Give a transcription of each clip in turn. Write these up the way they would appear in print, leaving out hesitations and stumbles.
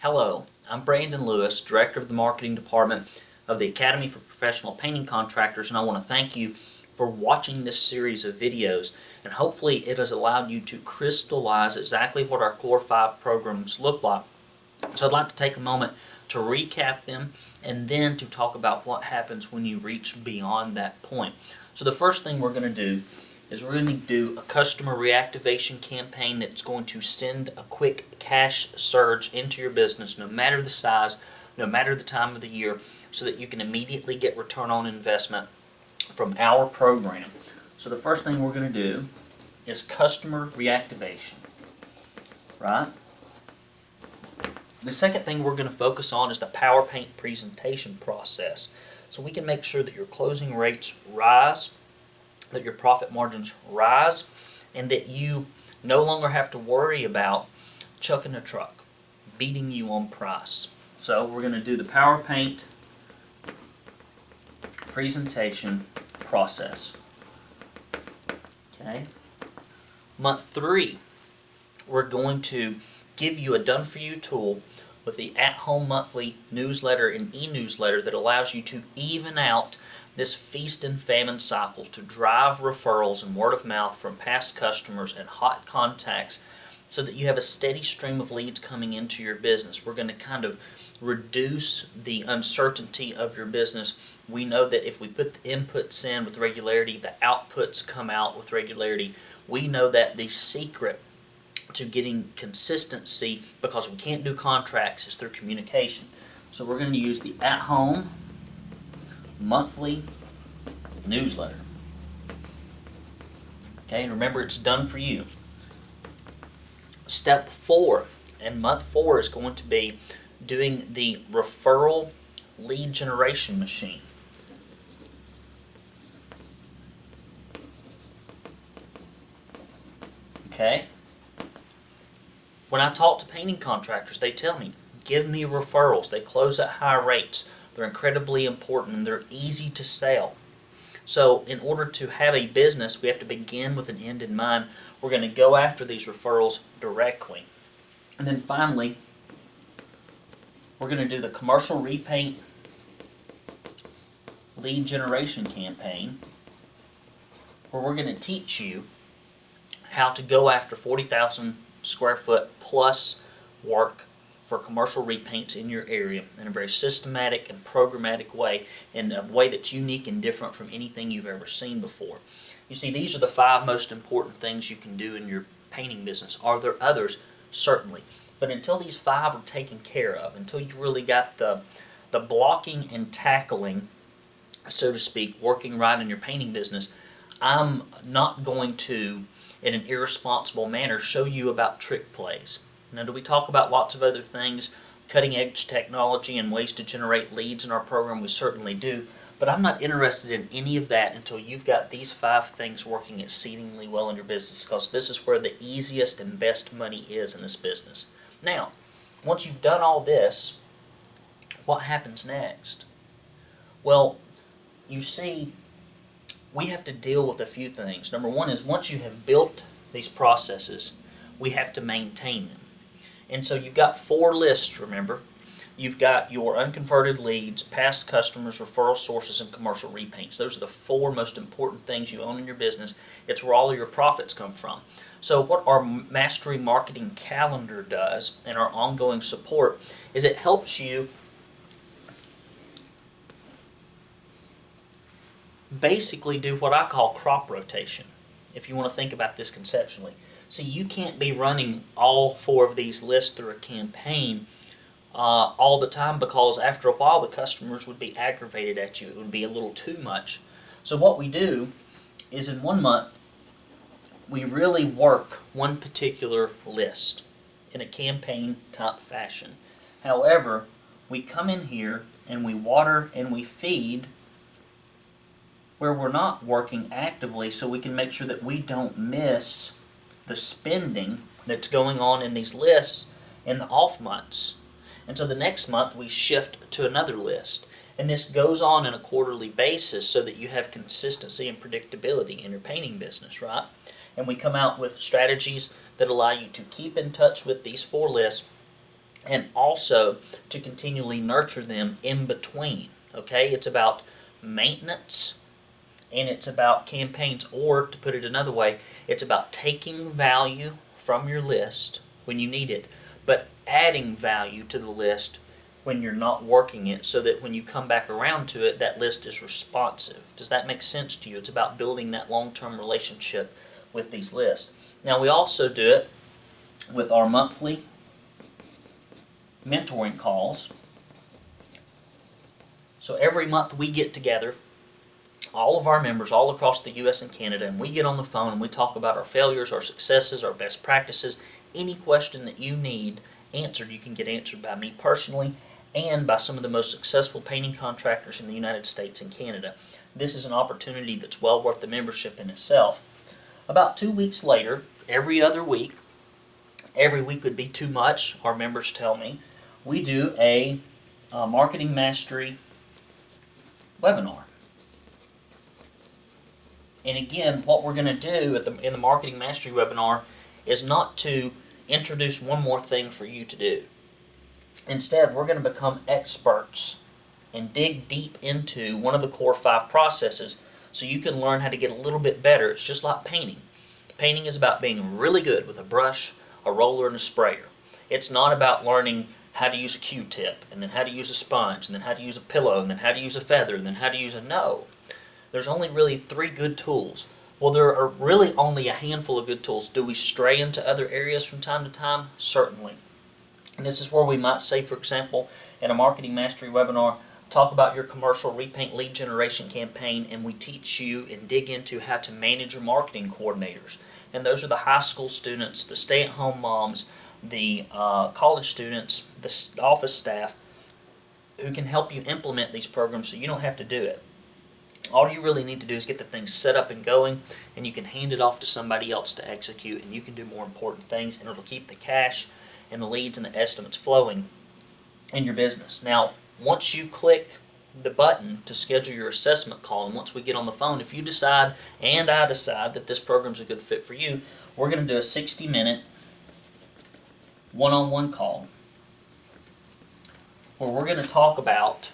Hello, I'm Brandon Lewis, Director of the Marketing Department of the Academy for Professional Painting Contractors, and I want to thank you for watching this series of videos, and hopefully it has allowed you to crystallize exactly what our Core 5 programs look like. So I'd like to take a moment to recap them and then to talk about what happens when you reach beyond that point. So the first thing we're going to do is we're going to do a customer reactivation campaign that's going to send a quick cash surge into your business, no matter the size, no matter the time of the year, so that you can immediately get return on investment from our program. So the first thing we're going to do is customer reactivation, right? The second thing we're going to focus on is the PowerPaint presentation process. So we can make sure that your closing rates rise, that your profit margins rise, and that you no longer have to worry about chucking a truck, beating you on price. So we're going to do the PowerPaint presentation process. Okay. Month 3, we're going to give you a done-for-you tool with the at-home monthly newsletter and e-newsletter that allows you to even out this feast and famine cycle to drive referrals and word of mouth from past customers and hot contacts so that you have a steady stream of leads coming into your business. We're going to kind of reduce the uncertainty of your business. We know that if we put the inputs in with regularity, the outputs come out with regularity. We know that the secret to getting consistency, because we can't do contracts, is through communication. So we're going to use the at-home monthly newsletter. Okay, and remember, it's done for you. Step 4 and month 4 is going to be doing the referral lead generation machine. Okay? When I talk to painting contractors, they tell me, give me referrals. They close at high rates. They're incredibly important and they're easy to sell. So in order to have a business, we have to begin with an end in mind. We're going to go after these referrals directly. And then finally, we're going to do the commercial repaint lead generation campaign, where we're going to teach you how to go after 40,000 square foot plus work for commercial repaints in your area in a very systematic and programmatic way, in a way that's unique and different from anything you've ever seen before. You see, these are the 5 most important things you can do in your painting business. Are there others? Certainly. But until these 5 are taken care of, until you've really got the blocking and tackling, so to speak, working right in your painting business, I'm not going to, in an irresponsible manner, show you about trick plays. Now, do we talk about lots of other things, cutting-edge technology and ways to generate leads in our program? We certainly do, but I'm not interested in any of that until you've got these 5 things working exceedingly well in your business, because this is where the easiest and best money is in this business. Now, once you've done all this, what happens next? Well, you see, we have to deal with a few things. Number 1 is, once you have built these processes, we have to maintain them. And so you've got 4 lists, remember. You've got your unconverted leads, past customers, referral sources, and commercial repaints. Those are the 4 most important things you own in your business. It's where all of your profits come from. So what our Mastery Marketing Calendar does, and our ongoing support, is it helps you basically do what I call crop rotation, if you want to think about this conceptually. See, you can't be running all 4 of these lists through a campaign all the time, because after a while the customers would be aggravated at you. It would be a little too much. So what we do is, in 1 month, we really work one particular list in a campaign type fashion. However, we come in here and we water and we feed where we're not working actively, so we can make sure that we don't miss the spending that's going on in these lists in the off months. And so the next month we shift to another list. And this goes on a quarterly basis so that you have consistency and predictability in your painting business, right? And we come out with strategies that allow you to keep in touch with these 4 lists and also to continually nurture them in between. Okay, it's about maintenance and it's about campaigns, or to put it another way, it's about taking value from your list when you need it, but adding value to the list when you're not working it, so that when you come back around to it, that list is responsive. Does that make sense to you? It's about building that long-term relationship with these lists. Now, we also do it with our monthly mentoring calls. So every month we get together, all of our members all across the U.S. and Canada, and we get on the phone and we talk about our failures, our successes, our best practices. Any question that you need answered, you can get answered by me personally and by some of the most successful painting contractors in the United States and Canada. This is an opportunity that's well worth the membership in itself. About 2 weeks later, every other week, every week would be too much, our members tell me, we do a marketing mastery webinar. And again, what we're going to do in the Marketing Mastery webinar is not to introduce one more thing for you to do. Instead, we're going to become experts and dig deep into one of the core 5 processes so you can learn how to get a little bit better. It's just like painting. Painting is about being really good with a brush, a roller, and a sprayer. It's not about learning how to use a Q-tip, and then how to use a sponge, and then how to use a pillow, and then how to use a feather, and then how to use a no. There's only really 3 good tools. Well, there are really only a handful of good tools. Do we stray into other areas from time to time? Certainly. And this is where we might say, for example, in a Marketing Mastery webinar, talk about your commercial repaint lead generation campaign, and we teach you and dig into how to manage your marketing coordinators. And those are the high school students, the stay-at-home moms, the college students, the office staff, who can help you implement these programs so you don't have to do it. All you really need to do is get the thing set up and going, and you can hand it off to somebody else to execute, and you can do more important things, and it'll keep the cash and the leads and the estimates flowing in your business. Now, once you click the button to schedule your assessment call, and once we get on the phone, if you decide and I decide that this program's a good fit for you, we're going to do a 60-minute one-on-one call where we're going to talk about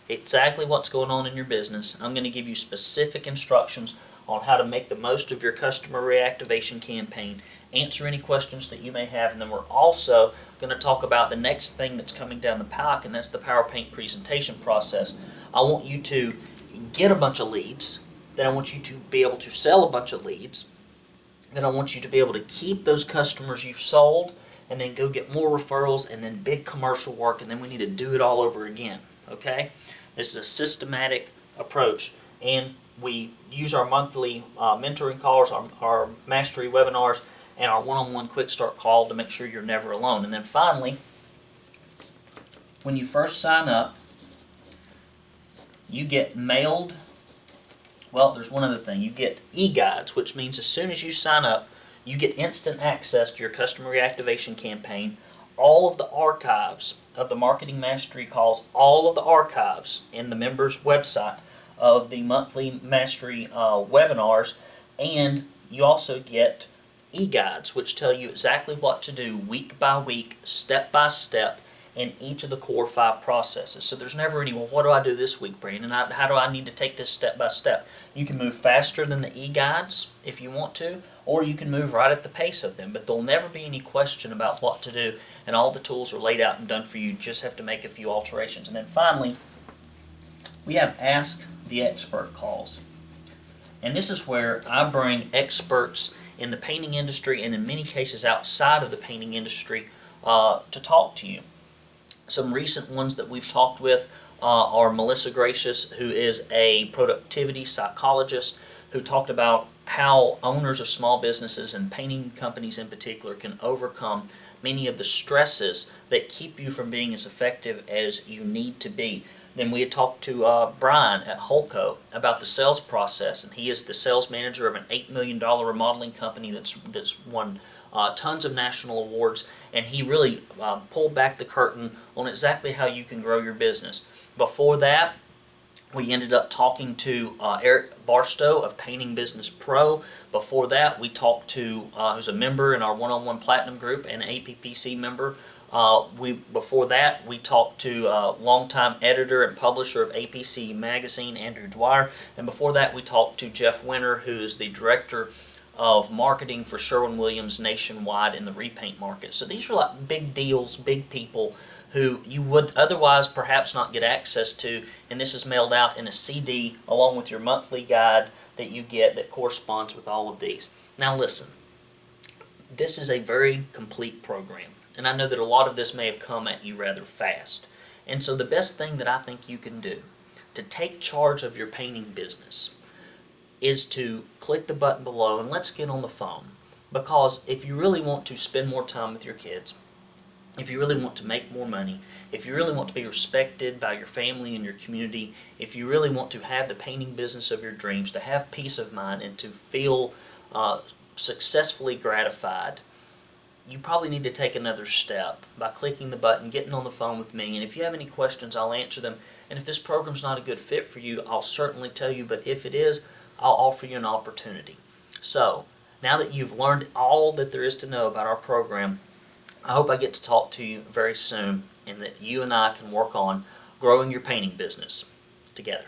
exactly what's going on in your business. I'm going to give you specific instructions on how to make the most of your customer reactivation campaign, answer any questions that you may have, and then we're also going to talk about the next thing that's coming down the pike, and that's the Power Paint presentation process. I want you to get a bunch of leads, then I want you to be able to sell a bunch of leads, then I want you to be able to keep those customers you've sold, and then go get more referrals, and then big commercial work, and then we need to do it all over again, okay? This is a systematic approach, and we use our monthly mentoring calls, our mastery webinars, and our one-on-one quick start call to make sure you're never alone. And then finally, when you first sign up, you get mailed, well, there's one other thing, you get e-guides, which means as soon as you sign up, you get instant access to your customer reactivation campaign, all of the archives of the Marketing Mastery calls, all of the archives in the members' website of the monthly Mastery webinars, and you also get e-guides which tell you exactly what to do week by week, step by step, in each of the core 5 processes. So there's never any, well, what do I do this week, Brandon? How do I need to take this step by step? You can move faster than the e-guides if you want to, or you can move right at the pace of them, but there'll never be any question about what to do, and all the tools are laid out and done for you. You just have to make a few alterations. And then finally, we have Ask the Expert calls. And this is where I bring experts in the painting industry, and in many cases outside of the painting industry, to talk to you. Some recent ones that we've talked with are Melissa Gracious, who is a productivity psychologist, who talked about how owners of small businesses and painting companies in particular can overcome many of the stresses that keep you from being as effective as you need to be. Then we had talked to Brian at Holco about the sales process, and he is the sales manager of an $8 million remodeling company that's won tons of national awards, and he really pulled back the curtain on exactly how you can grow your business. Before that, we ended up talking to Eric Barstow of Painting Business Pro. Before that, we talked to, who's a member in our one-on-one platinum group and APPC member, Before that, we talked to longtime editor and publisher of APC Magazine, Andrew Dwyer. And before that, we talked to Jeff Winter, who is the director of marketing for Sherwin-Williams nationwide in the repaint market. So these are like big deals, big people who you would otherwise perhaps not get access to, and this is mailed out in a CD along with your monthly guide that you get that corresponds with all of these. Now listen, this is a very complete program, and I know that a lot of this may have come at you rather fast. And so the best thing that I think you can do to take charge of your painting business is to click the button below and let's get on the phone. Because if you really want to spend more time with your kids, if you really want to make more money, if you really want to be respected by your family and your community, if you really want to have the painting business of your dreams, to have peace of mind and to feel successfully gratified, you probably need to take another step by clicking the button, getting on the phone with me. And if you have any questions, I'll answer them. And if this program's not a good fit for you, I'll certainly tell you. But if it is, I'll offer you an opportunity. So, now that you've learned all that there is to know about our program, I hope I get to talk to you very soon and that you and I can work on growing your painting business together.